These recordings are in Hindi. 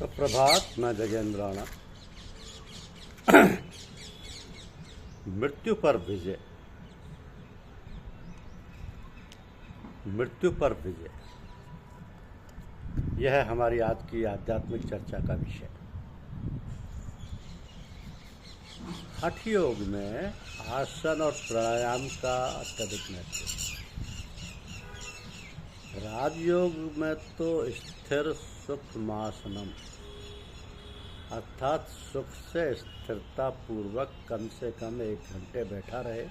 सुप्रभात। मैं जगेंद्र राणा। मृत्यु पर विजय, मृत्यु पर विजय, यह है हमारी आज की आध्यात्मिक चर्चा का विषय। हठ योग में आसन और प्राणायाम का अत्यधिक महत्व। राजयोग में तो स्थिर सुखमासनम अर्थात सुख से स्थिरता पूर्वक कम से कम 1 घंटे बैठा रहे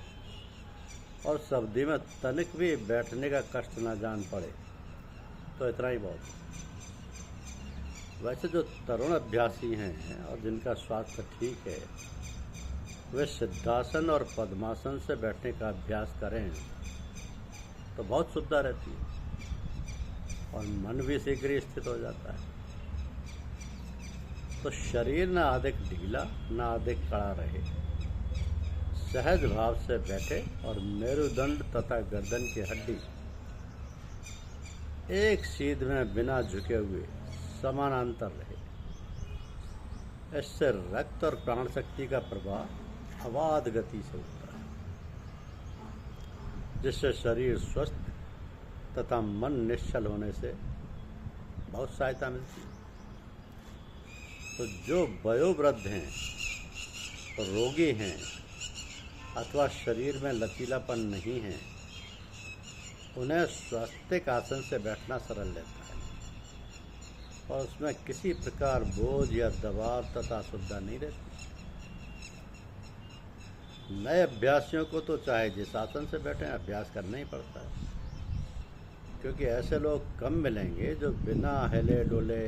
और सब्दी में तनिक भी बैठने का कष्ट न जान पड़े तो इतना ही बहुत। वैसे जो तरुण अभ्यासी हैं और जिनका स्वास्थ्य ठीक है वे सिद्धासन और पद्मासन से बैठने का अभ्यास करें तो बहुत सुविधा रहती है और मन भी शीघ्र ही स्थित हो जाता है। तो शरीर न अधिक ढीला न अधिक कड़ा रहे, सहज भाव से बैठे और मेरुदंड तथा गर्दन की हड्डी एक सीध में बिना झुके हुए समानांतर रहे। इससे रक्त और प्राण शक्ति का प्रवाह अबाध गति से होता है, जिससे शरीर स्वस्थ तथा मन निश्चल होने से बहुत सहायता मिलती है। तो जो वयोवृद्ध हैं, रोगी हैं अथवा शरीर में लचीलापन नहीं है, उन्हें स्वास्तिक आसन से बैठना सरल रहता है और उसमें किसी प्रकार बोझ या दबाव तथा असुविधा नहीं रहती। नए अभ्यासियों को तो चाहे जिस आसन से बैठें अभ्यास करना ही पड़ता है, क्योंकि ऐसे लोग कम मिलेंगे जो बिना हिले डोले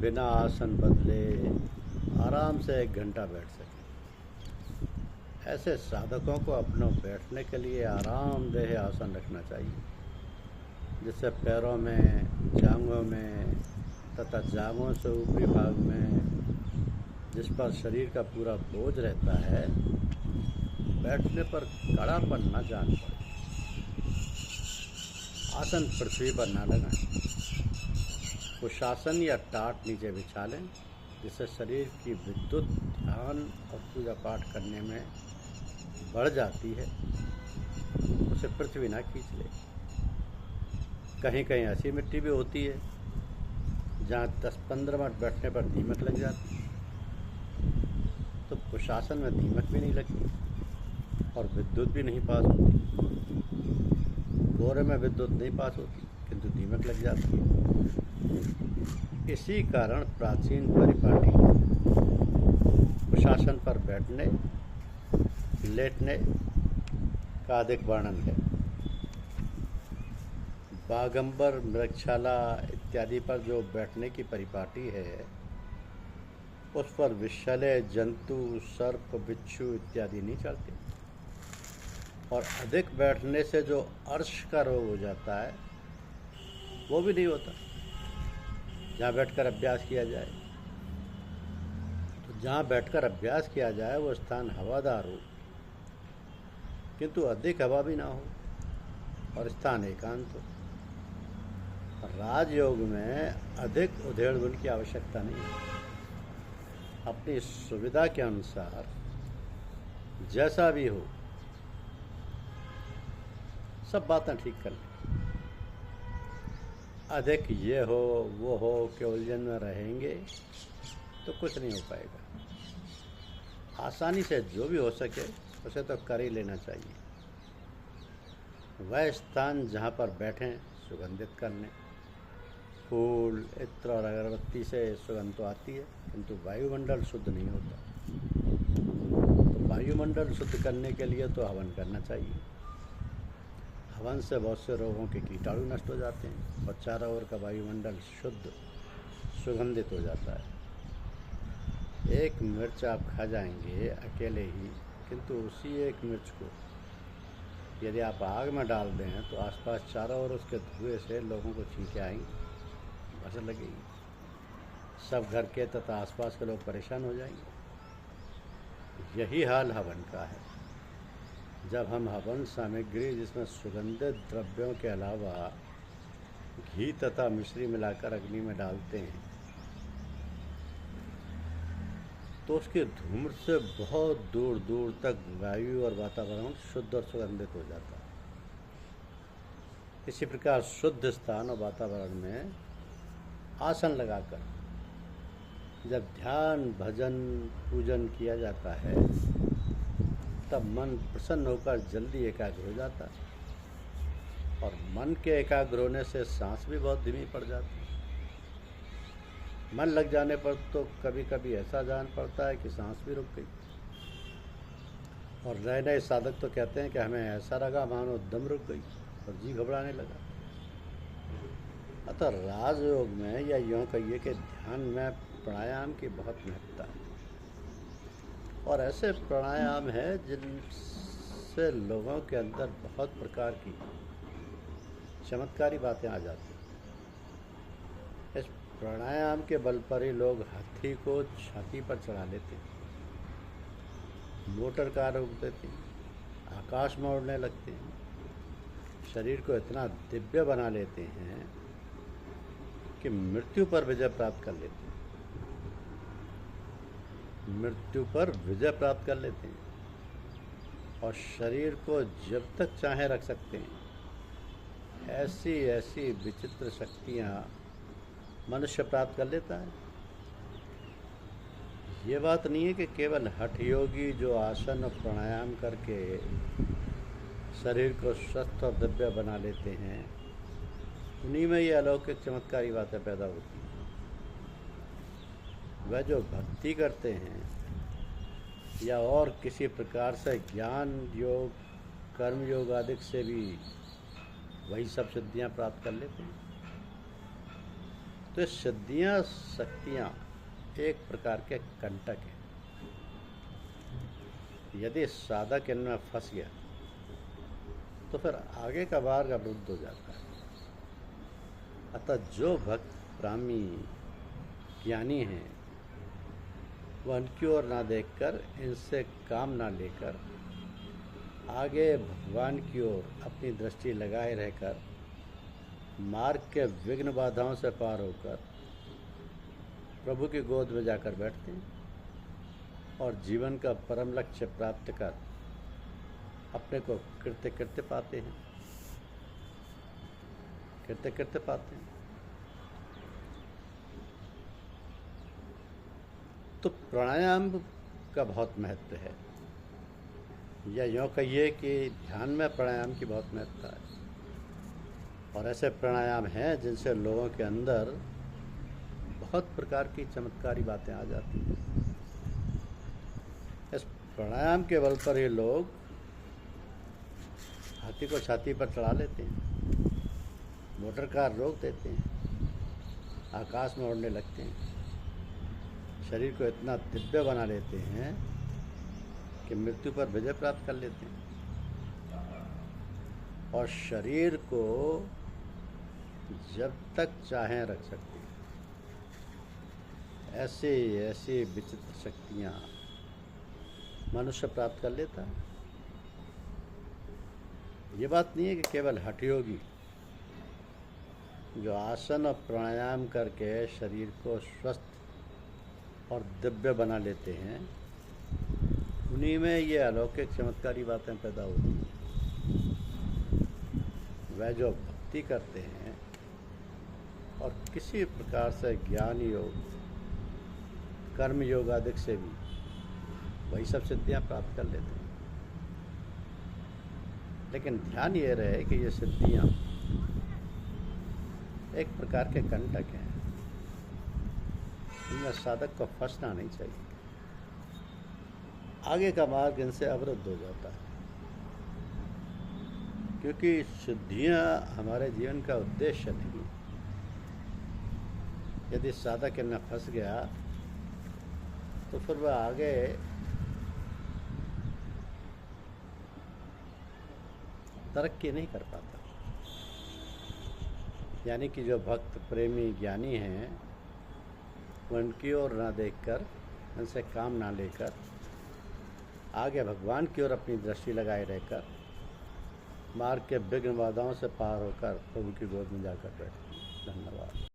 बिना आसन बदले आराम से 1 घंटा बैठ सकें। ऐसे साधकों को अपने बैठने के लिए आरामदेह आसन रखना चाहिए, जिससे पैरों में, जांघों में तथा जांघों से ऊपरी भाग में जिस पर शरीर का पूरा बोझ रहता है, बैठने पर कड़ापन न जान पड़े। आसन पृथ्वी पर न लगाएं, कुशासन या टाट नीचे बिछा लें, जिससे शरीर की विद्युत ध्यान और पूजा पाठ करने में बढ़ जाती है। उसे पृथ्वी ना खींच ले। कहीं कहीं ऐसी मिट्टी भी होती है जहाँ 10-15 मिनट बैठने पर दीमक लग जाती है, तो कुशासन में दीमक भी नहीं लगती और विद्युत भी नहीं पास होती। कोहरे में विद्युत नहीं पास होती किंतु दीमक लग जाती है। इसी कारण प्राचीन परिपाटी कुशासन पर बैठने लेटने का अधिक वर्णन है। बागंबर, मृगशाला इत्यादि पर जो बैठने की परिपाटी है, उस पर विषैले जंतु, सर्प, बिच्छू इत्यादि नहीं चलते और अधिक बैठने से जो अर्श का रोग हो जाता है वो भी नहीं होता। जहाँ बैठकर अभ्यास किया जाए, तो जहाँ बैठकर अभ्यास किया जाए वो स्थान हवादार हो किंतु अधिक हवा भी ना हो और स्थान एकांत हो। राजयोग में अधिक उधेड़ बुन की आवश्यकता नहीं है। अपनी सुविधा के अनुसार जैसा भी हो सब बातें ठीक कर लें। अधिक ये हो वो हो के उलझन में रहेंगे तो कुछ नहीं हो पाएगा। आसानी से जो भी हो सके उसे तो कर ही लेना चाहिए। वह स्थान जहाँ पर बैठें सुगंधित कर लें। फूल, इत्र और अगरबत्ती से सुगंध तो आती है किंतु वायुमंडल शुद्ध नहीं होता। तो वायुमंडल शुद्ध करने के लिए तो हवन करना चाहिए। हवन से बहुत से रोगों के कीटाणु नष्ट हो जाते हैं और चारों ओर का वायुमंडल शुद्ध सुगंधित हो जाता है। 1 मिर्च आप खा जाएंगे अकेले ही, किंतु उसी 1 मिर्च को यदि आप आग में डाल दें तो आसपास चारों ओर उसके धुएं से लोगों को छींकें आएंगी, भसड़ लगेगी। सब घर के तथा आसपास के लोग परेशान हो जाएंगे। यही हाल हवन का है। जब हम हवन सामग्री जिसमें सुगंधित द्रव्यों के अलावा घी तथा मिश्री मिलाकर अग्नि में डालते हैं तो उसकी धूम्र से बहुत दूर दूर तक वायु और वातावरण शुद्ध और सुगंधित हो जाता है। इसी प्रकार शुद्ध स्थान और वातावरण में आसन लगाकर जब ध्यान भजन पूजन किया जाता है तब मन प्रसन्न होकर जल्दी एकाग्र हो जाता है, और मन के एकाग्र होने से सांस भी बहुत धीमी पड़ जाती है। मन लग जाने पर तो कभी कभी ऐसा जान पड़ता है कि सांस भी रुक गई, और नए नए साधक तो कहते हैं कि हमें ऐसा लगा मानो दम रुक गई और जी घबराने लगा। अतः राजयोग में या यूँ कहिए कि ध्यान में प्राणायाम की बहुत महत्ता है, और ऐसे प्राणायाम है जिनसे लोगों के अंदर बहुत प्रकार की चमत्कारी बातें आ जाती हैं। इस प्राणायाम के बल पर ही लोग हाथी को छाती पर चढ़ा लेते हैं, मोटर कार रोक देते हैं, आकाश में उड़ने लगते हैं, शरीर को इतना दिव्य बना लेते हैं कि मृत्यु पर विजय प्राप्त कर लेते हैं। मृत्यु पर विजय प्राप्त कर लेते हैं और शरीर को जब तक चाहे रख सकते हैं। ऐसी ऐसी विचित्र शक्तियाँ मनुष्य प्राप्त कर लेता है। ये बात नहीं है कि केवल हठ योगी जो आसन और प्राणायाम करके शरीर को स्वस्थ और दिव्य बना लेते हैं, उन्हीं में ये अलौकिक चमत्कारी बातें पैदा होती हैं। वह जो भक्ति करते हैं या और किसी प्रकार से ज्ञान योग कर्म योग आदि से भी वही सब सिद्धियां प्राप्त कर लेते हैं। तो सिद्धियां शक्तियां एक प्रकार के कंटक हैं। यदि साधक इनमें फंस गया तो फिर आगे का मार्ग अवरुद्ध हो जाता है। अतः जो भक्त ब्राह्मी ज्ञानी हैं वह उनकी ओर ना देखकर, इनसे काम ना लेकर आगे भगवान की ओर अपनी दृष्टि लगाए रहकर मार्ग के विघ्न बाधाओं से पार होकर प्रभु की गोद में जाकर बैठते हैं और जीवन का परम लक्ष्य प्राप्त कर अपने को कृत्य कृत्य पाते हैं, कृत्य कृत्य पाते हैं। तो प्राणायाम का बहुत महत्व है, या यूँ कहिए कि ध्यान में प्राणायाम की बहुत महत्ता है। और ऐसे प्राणायाम हैं जिनसे लोगों के अंदर बहुत प्रकार की चमत्कारी बातें आ जाती हैं। इस प्राणायाम के बल पर ही लोग हाथी को छाती पर चढ़ा लेते हैं, मोटर कार रोक देते हैं, आकाश में उड़ने लगते हैं, शरीर को इतना दिव्य बना लेते हैं कि मृत्यु पर विजय प्राप्त कर लेते हैं, और शरीर को जब तक चाहें रख सकते हैं। ऐसे ऐसी विचित्र शक्तियाँ मनुष्य प्राप्त कर लेता है। ये बात नहीं है कि केवल हठ योगी जो आसन और प्राणायाम करके शरीर को स्वस्थ और दिव्य बना लेते हैं, उन्हीं में ये अलौकिक चमत्कारी बातें पैदा होती हैं। वह जो भक्ति करते हैं और किसी प्रकार से ज्ञान योग कर्म योग आदि से भी वही सब सिद्धियां प्राप्त कर लेते हैं। लेकिन ध्यान ये रहे कि ये सिद्धियां एक प्रकार के कंटक हैं, इनमें साधक को फंसना नहीं चाहिए। आगे का मार्ग इनसे अवरुद्ध हो जाता है, क्योंकि सिद्धियां हमारे जीवन का उद्देश्य नहीं। यदि साधक इनमें फंस गया तो फिर वह आगे तरक्की नहीं कर पाता। यानी कि जो भक्त प्रेमी ज्ञानी हैं वो उनकी ओर ना देखकर, उनसे काम ना लेकर आगे भगवान की ओर अपनी दृष्टि लगाए रहकर मार्ग के विघ्न बाधाओं से पार होकर प्रभु की गोद में जाकर बैठते हैं। धन्यवाद।